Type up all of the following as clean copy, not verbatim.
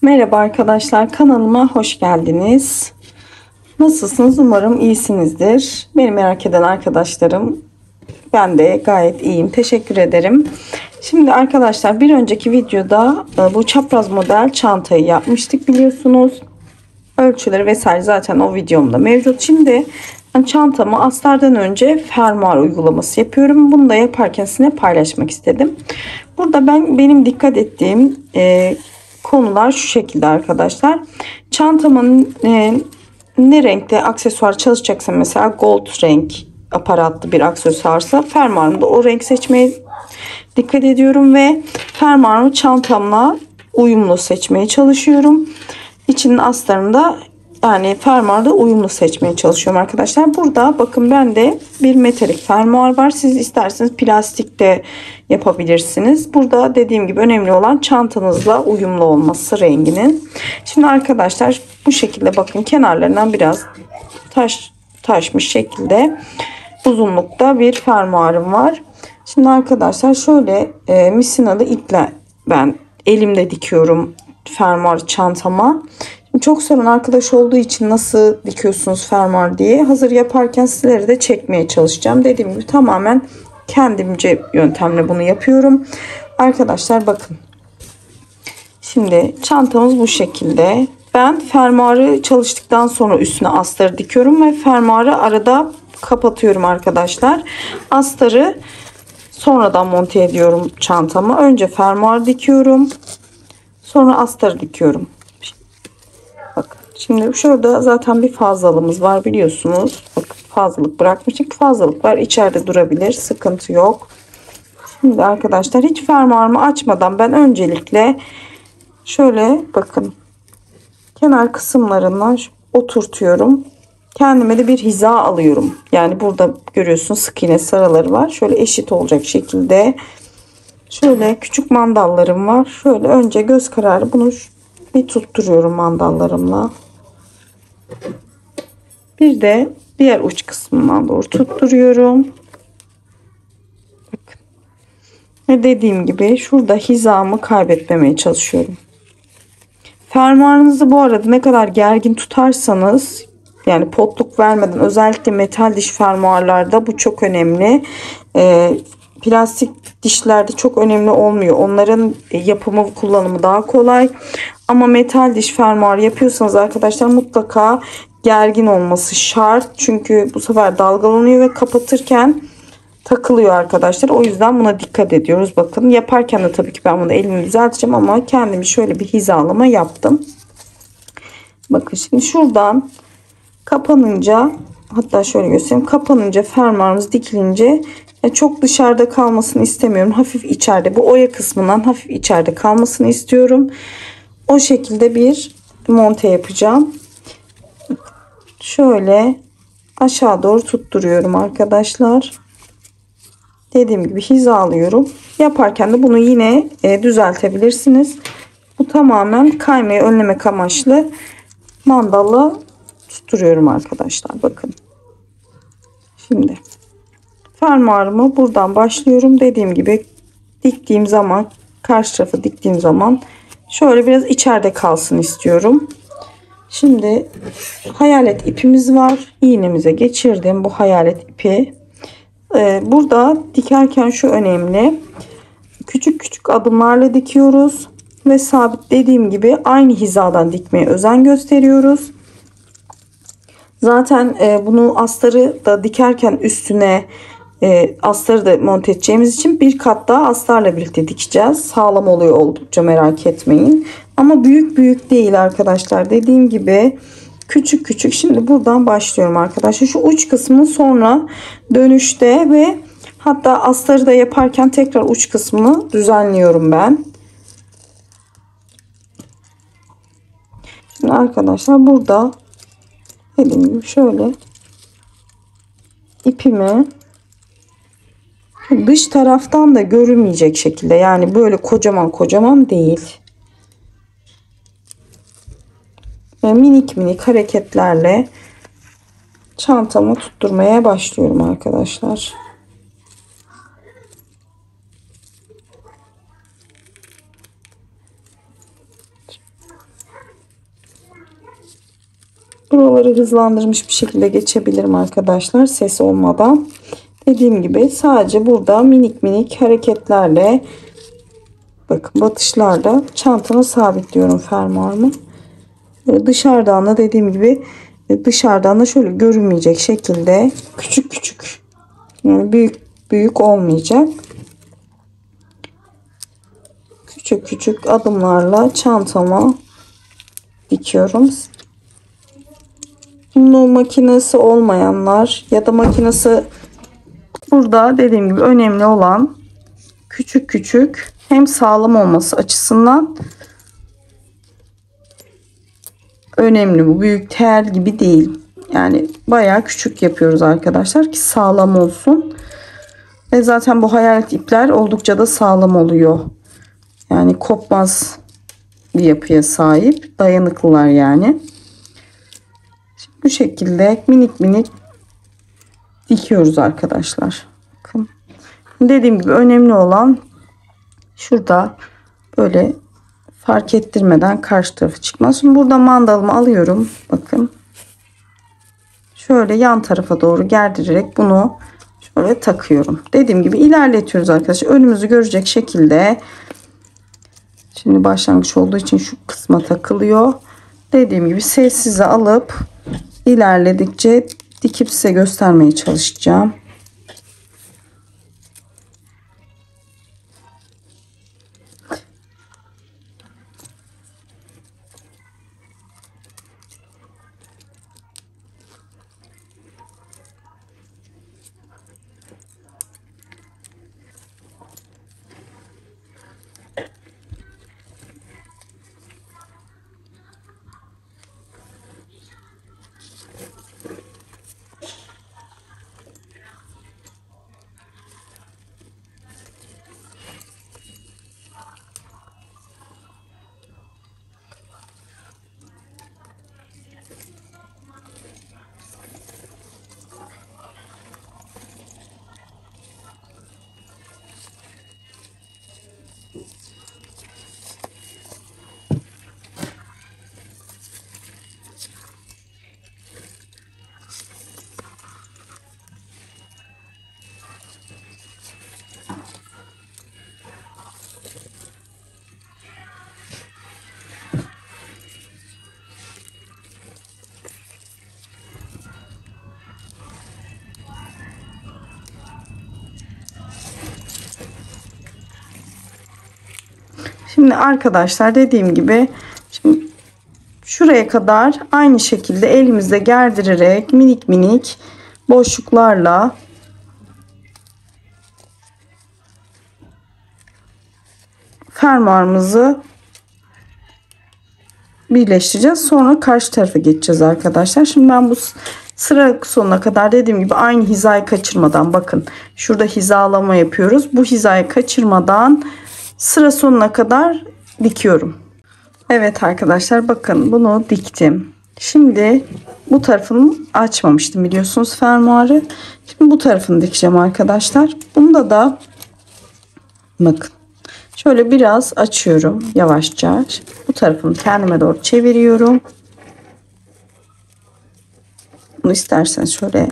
Merhaba arkadaşlar, kanalıma hoş geldiniz. Nasılsınız? Umarım iyisinizdir. Beni merak eden arkadaşlarım, ben de gayet iyiyim. Teşekkür ederim. Şimdi arkadaşlar, bir önceki videoda bu çapraz model çantayı yapmıştık biliyorsunuz. Ölçüleri vesaire zaten o videomda mevcut. Şimdi ben çantamı astardan önce fermuar uygulaması yapıyorum. Bunu da yaparken sizinle paylaşmak istedim. Burada benim dikkat ettiğim konular şu şekilde arkadaşlar. Çantamın ne renkte aksesuar çalışacaksa, mesela gold renk aparatlı bir aksesuarsa fermuarımda o renk seçmeye dikkat ediyorum ve fermuarımı çantamla uyumlu seçmeye çalışıyorum. İçinin astarını da yani fermuarda uyumlu seçmeye çalışıyorum arkadaşlar. Burada bakın, bende bir metalik fermuar var. Siz isterseniz plastik de yapabilirsiniz. Burada dediğim gibi önemli olan çantanızla uyumlu olması renginin. Şimdi arkadaşlar, bu şekilde bakın, kenarlarından biraz taşmış şekilde uzunlukta bir fermuarım var. Şimdi arkadaşlar, şöyle misinalı iple ben elimde dikiyorum fermuar çantama. Çok soran arkadaş olduğu için nasıl dikiyorsunuz fermuar diye, hazır yaparken sizleri de çekmeye çalışacağım. Dediğim gibi tamamen kendimce yöntemle bunu yapıyorum. Arkadaşlar bakın. Şimdi çantamız bu şekilde. Ben fermuarı çalıştıktan sonra üstüne astarı dikiyorum ve fermuarı arada kapatıyorum arkadaşlar. Astarı sonradan monte ediyorum çantama. Önce fermuar dikiyorum. Sonra astarı dikiyorum. Bakın, şimdi şurada zaten bir fazlalığımız var biliyorsunuz. Bakın, fazlalık bırakmıştık. Fazlalık var. İçeride durabilir. Sıkıntı yok. Şimdi arkadaşlar, hiç fermuarımı açmadan ben öncelikle şöyle bakın, kenar kısımlarından oturtuyorum. Kendime de bir hiza alıyorum. Yani burada görüyorsunuz sık iğne sıraları var. Şöyle eşit olacak şekilde. Şöyle küçük mandallarım var. Şöyle önce göz kararı bunu bir tutturuyorum mandallarımla. Bir de diğer uç kısmından doğru tutturuyorum. Bakın. Ve dediğim gibi şurada hizamı kaybetmemeye çalışıyorum. Fermuarınızı bu arada ne kadar gergin tutarsanız, yani potluk vermeden, özellikle metal diş fermuarlarda bu çok önemli. Plastik dişlerde çok önemli olmuyor. Onların yapımı, kullanımı daha kolay. Ama metal diş fermuar yapıyorsanız arkadaşlar, mutlaka gergin olması şart. Çünkü bu sefer dalgalanıyor ve kapatırken takılıyor arkadaşlar. O yüzden buna dikkat ediyoruz. Bakın, yaparken de tabii ki ben bunu elimi düzelteceğim ama kendimi şöyle bir hizalama yaptım. Bakın, şimdi şuradan kapanınca, hatta şöyle göstereyim, kapanınca fermuarımız dikilince çok dışarıda kalmasını istemiyorum. Hafif içeride, bu oya kısmından hafif içeride kalmasını istiyorum. O şekilde bir monte yapacağım. Şöyle aşağı doğru tutturuyorum arkadaşlar. Dediğim gibi hizalıyorum. Yaparken de bunu yine düzeltebilirsiniz. Bu tamamen kaymayı önlemek amaçlı mandalla tutturuyorum arkadaşlar. Bakın. Şimdi fermuarımı buradan başlıyorum. Dediğim gibi diktiğim zaman, karşı tarafı diktiğim zaman şöyle biraz içeride kalsın istiyorum. Şimdi hayalet ipimiz var. İğnemize geçirdim bu hayalet ipi. Burada dikerken şu önemli. Küçük küçük adımlarla dikiyoruz ve sabit, dediğim gibi aynı hizadan dikmeye özen gösteriyoruz. Zaten bunu astarı da dikerken üstüne astarı da monte edeceğimiz için bir kat daha astarla birlikte dikeceğiz. Sağlam oluyor oldukça, merak etmeyin. Ama büyük büyük değil arkadaşlar. Dediğim gibi küçük küçük. Şimdi buradan başlıyorum arkadaşlar. Şu uç kısmını sonra dönüşte ve hatta astarı da yaparken tekrar uç kısmını düzenliyorum ben. Şimdi arkadaşlar, burada dediğim gibi şöyle ipimi dış taraftan da görünmeyecek şekilde, yani böyle kocaman kocaman değil, minik minik hareketlerle çantamı tutturmaya başlıyorum arkadaşlar. Buraları hızlandırmış bir şekilde geçebilirim arkadaşlar, ses olmadan. Dediğim gibi sadece burada minik minik hareketlerle, bakın batışlarla çantamı sabitliyorum fermuarımı. Dışarıdan da dediğim gibi dışarıdan da şöyle görünmeyecek şekilde küçük küçük, yani büyük büyük olmayacak, küçük küçük adımlarla çantama dikiyorum. Bunun makinesi olmayanlar ya da makinesi, burada dediğim gibi önemli olan küçük küçük, hem sağlam olması açısından önemli. Bu büyük tel gibi değil. Yani bayağı küçük yapıyoruz arkadaşlar ki sağlam olsun. Ve zaten bu hayalet ipler oldukça da sağlam oluyor. Yani kopmaz bir yapıya sahip. Dayanıklılar yani. Şimdi bu şekilde minik minik dikiyoruz arkadaşlar. Bakın. Dediğim gibi önemli olan şurada böyle fark ettirmeden karşı tarafı çıkmaz. Şimdi burada mandalımı alıyorum. Bakın. Şöyle yan tarafa doğru gerdirerek bunu şöyle takıyorum. Dediğim gibi ilerletiyoruz arkadaşlar. Önümüzü görecek şekilde. Şimdi başlangıç olduğu için şu kısma takılıyor. Dediğim gibi sessize alıp ilerledikçe dikip size göstermeye çalışacağım. Şimdi arkadaşlar dediğim gibi şimdi şuraya kadar aynı şekilde elimizde gerdirerek minik minik boşluklarla fermuarımızı birleştireceğiz. Sonra karşı tarafa geçeceğiz arkadaşlar. Şimdi ben bu sıra sonuna kadar dediğim gibi aynı hizayı kaçırmadan, bakın şurada hizalama yapıyoruz. Bu hizayı kaçırmadan sıra sonuna kadar dikiyorum. Evet arkadaşlar, bakın bunu diktim. Şimdi bu tarafını açmamıştım biliyorsunuz fermuarı. Şimdi bu tarafını dikeceğim arkadaşlar. Bunda da bakın şöyle biraz açıyorum yavaşça. Bu tarafını kendime doğru çeviriyorum. Bunu isterseniz şöyle,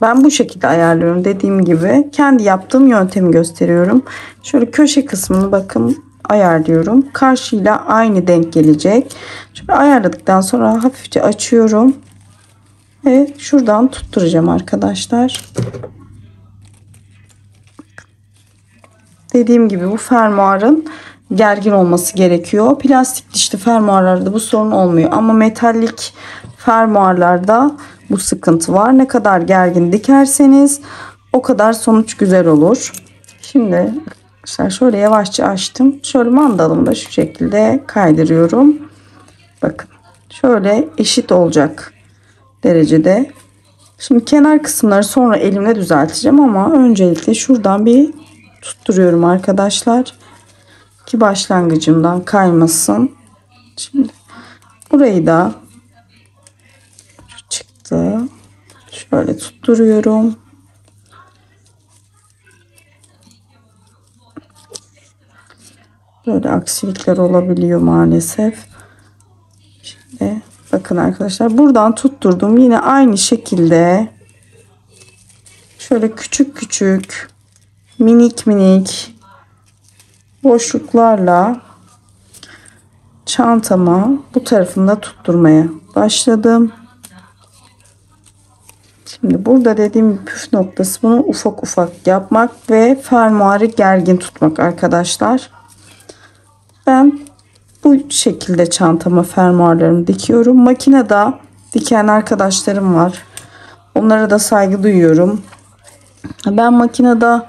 ben bu şekilde ayarlıyorum. Dediğim gibi kendi yaptığım yöntemi gösteriyorum. Şöyle köşe kısmını bakın ayarlıyorum. Karşıyla aynı denk gelecek. Şöyle ayarladıktan sonra hafifçe açıyorum. Ve şuradan tutturacağım arkadaşlar. Dediğim gibi bu fermuarın gergin olması gerekiyor. Plastik dişli fermuarlarda bu sorun olmuyor. Ama metalik fermuarlarda bu sıkıntı var. Ne kadar gergin dikerseniz o kadar sonuç güzel olur. Şimdi arkadaşlar şöyle yavaşça açtım. Şöyle mandalımı da şu şekilde kaydırıyorum. Bakın şöyle eşit olacak derecede. Şimdi kenar kısımları sonra elimle düzelteceğim ama öncelikle şuradan bir tutturuyorum arkadaşlar ki başlangıcımdan kaymasın. Şimdi burayı da çıktı. Böyle tutturuyorum. Böyle aksilikler olabiliyor maalesef. Şimdi bakın arkadaşlar, buradan tutturdum. Yine aynı şekilde şöyle küçük küçük minik minik boşluklarla çantama bu tarafında tutturmaya başladım. Şimdi burada dediğim püf noktası bunu ufak ufak yapmak ve fermuarı gergin tutmak arkadaşlar. Ben bu şekilde çantama fermuarlarımı dikiyorum. Makinede diken arkadaşlarım var. Onlara da saygı duyuyorum. Ben makinede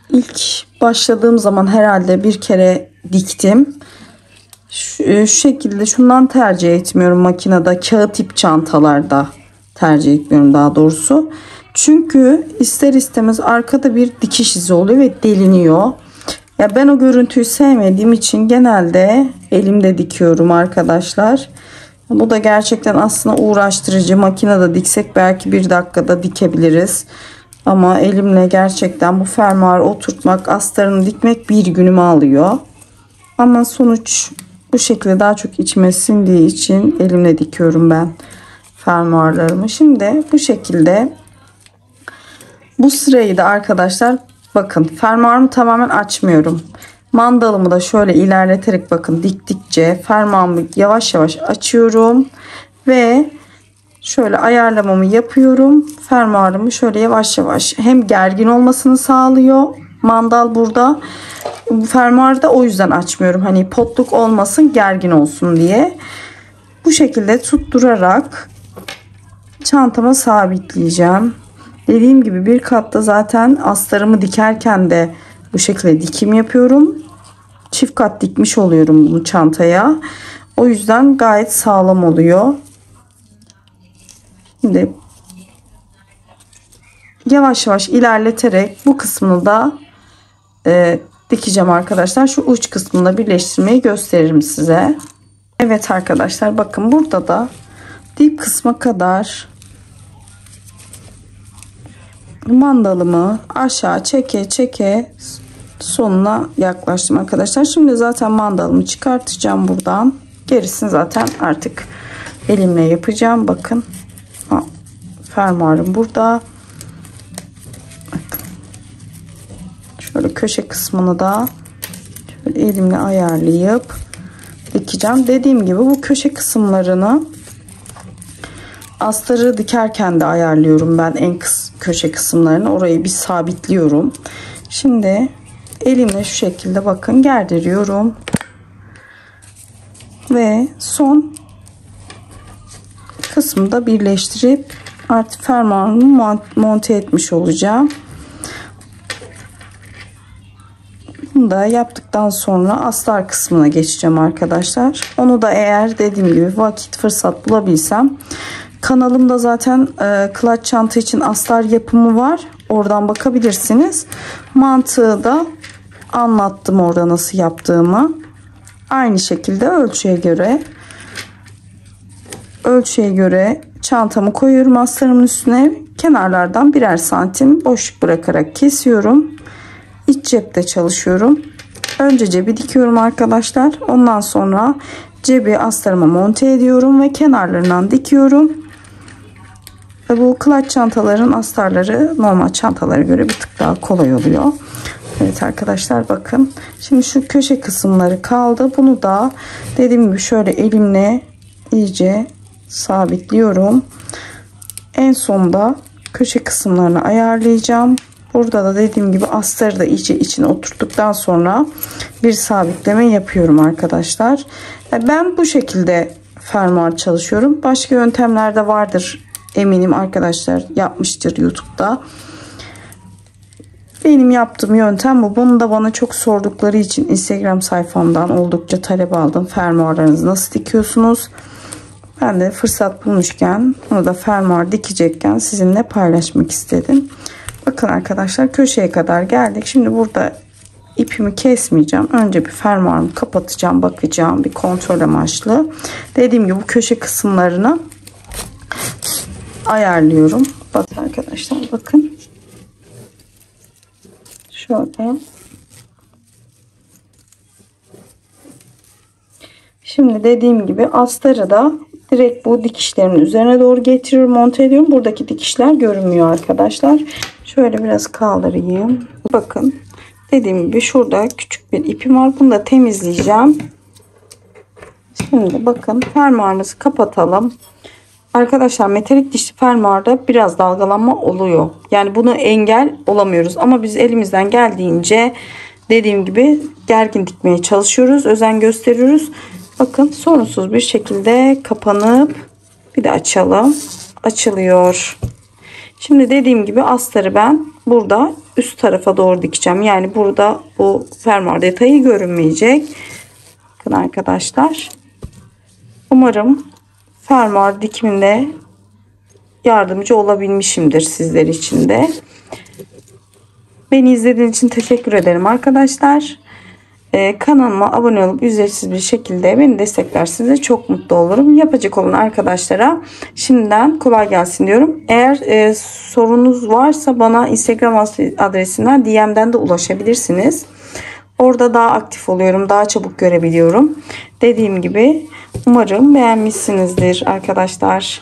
ilk başladığım zaman herhalde bir kere diktim. Şu şekilde şundan tercih etmiyorum makinede, kağıt ip çantalarda tercih etmiyorum daha doğrusu. Çünkü ister istemez arkada bir dikiş izi oluyor ve deliniyor. Ya ben o görüntüyü sevmediğim için genelde elimde dikiyorum arkadaşlar. Bu da gerçekten aslında uğraştırıcı. Makinede diksek belki bir dakikada dikebiliriz. Ama elimle gerçekten bu fermuarı oturtmak, astarını dikmek bir günümü alıyor. Ama sonuç bu şekilde daha çok içime sindiği için elimle dikiyorum ben fermuarlarımı. Şimdi bu şekilde bu sırayı da arkadaşlar bakın fermuarımı tamamen açmıyorum. Mandalımı da şöyle ilerleterek bakın diktikçe fermuarımı yavaş yavaş açıyorum ve şöyle ayarlamamı yapıyorum. Fermuarımı şöyle yavaş yavaş hem gergin olmasını sağlıyor mandal burada. Bu fermuarı da o yüzden açmıyorum. Hani potluk olmasın, gergin olsun diye. Bu şekilde tutturarak çantama sabitleyeceğim. Dediğim gibi bir katta zaten astarımı dikerken de bu şekilde dikim yapıyorum. Çift kat dikmiş oluyorum bunu çantaya. O yüzden gayet sağlam oluyor. Şimdi yavaş yavaş ilerleterek bu kısmını da dikeceğim arkadaşlar. Şu uç kısmını birleştirmeyi gösteririm size. Evet arkadaşlar bakın burada da dip kısma kadar mandalımı aşağı çeke çeke sonuna yaklaştım arkadaşlar. Şimdi zaten mandalımı çıkartacağım buradan. Gerisini zaten artık elimle yapacağım. Bakın fermuarım burada. Bakın. Şöyle köşe kısmını da şöyle elimle ayarlayıp dikeceğim. Dediğim gibi bu köşe kısımlarını astarı dikerken de ayarlıyorum ben en köşe kısımlarını. Orayı bir sabitliyorum. Şimdi elimle şu şekilde bakın gerdiriyorum. Ve son kısmı da birleştirip artık fermuarımı monte etmiş olacağım. Bunu da yaptıktan sonra astar kısmına geçeceğim arkadaşlar. Onu da eğer dediğim gibi vakit fırsat bulabilsem, kanalımda zaten clutch çanta için astar yapımı var. Oradan bakabilirsiniz. Mantığı da anlattım orada nasıl yaptığımı. Aynı şekilde ölçüye göre çantamı koyuyorum astarımın üstüne. Kenarlardan birer santim boşluk bırakarak kesiyorum. İç cepte çalışıyorum. Önce cebi dikiyorum arkadaşlar. Ondan sonra cebi astarıma monte ediyorum ve kenarlarından dikiyorum. Ve bu clutch çantaların astarları normal çantalara göre bir tık daha kolay oluyor. Evet arkadaşlar bakın. Şimdi şu köşe kısımları kaldı. Bunu da dediğim gibi şöyle elimle iyice sabitliyorum. En sonda köşe kısımlarını ayarlayacağım. Burada da dediğim gibi astarı da iyice içine oturttuktan sonra bir sabitleme yapıyorum arkadaşlar. Ben bu şekilde fermuar çalışıyorum. Başka yöntemler de vardır. Eminim arkadaşlar yapmıştır YouTube'da. Benim yaptığım yöntem bu. Bunu da bana çok sordukları için Instagram sayfamdan oldukça talep aldım. Fermuarlarınızı nasıl dikiyorsunuz? Ben de fırsat bulmuşken, bunu da fermuar dikecekken sizinle paylaşmak istedim. Bakın arkadaşlar köşeye kadar geldik. Şimdi burada ipimi kesmeyeceğim. Önce bir fermuarımı kapatacağım. Bakacağım bir kontrol amaçlı. Dediğim gibi bu köşe kısımlarını ayarlıyorum. Bakın arkadaşlar, bakın. Şöyle. Şimdi dediğim gibi astarı da direkt bu dikişlerin üzerine doğru getiriyorum, monte ediyorum. Buradaki dikişler görünmüyor arkadaşlar. Şöyle biraz kaldırayım. Bakın dediğim gibi şurada küçük bir ipim var. Bunu da temizleyeceğim. Şimdi bakın fermuarımızı kapatalım. Arkadaşlar metalik dişli fermuarda biraz dalgalanma oluyor. Yani bunu engel olamıyoruz. Ama biz elimizden geldiğince dediğim gibi gergin dikmeye çalışıyoruz. Özen gösteriyoruz. Bakın sorunsuz bir şekilde kapanıp bir de açalım. Açılıyor. Şimdi dediğim gibi astarı ben burada üst tarafa doğru dikeceğim. Yani burada bu fermuar detayı görünmeyecek. Bakın arkadaşlar. Umarım fermuar dikiminde yardımcı olabilmişimdir sizler için de. Beni izlediğiniz için teşekkür ederim arkadaşlar. Kanalıma abone olup ücretsiz bir şekilde beni desteklerseniz çok mutlu olurum. Yapacak olan arkadaşlara şimdiden kolay gelsin diyorum. Eğer sorunuz varsa bana Instagram adresinden DM'den de ulaşabilirsiniz. Orada daha aktif oluyorum. Daha çabuk görebiliyorum. Dediğim gibi umarım beğenmişsinizdir arkadaşlar.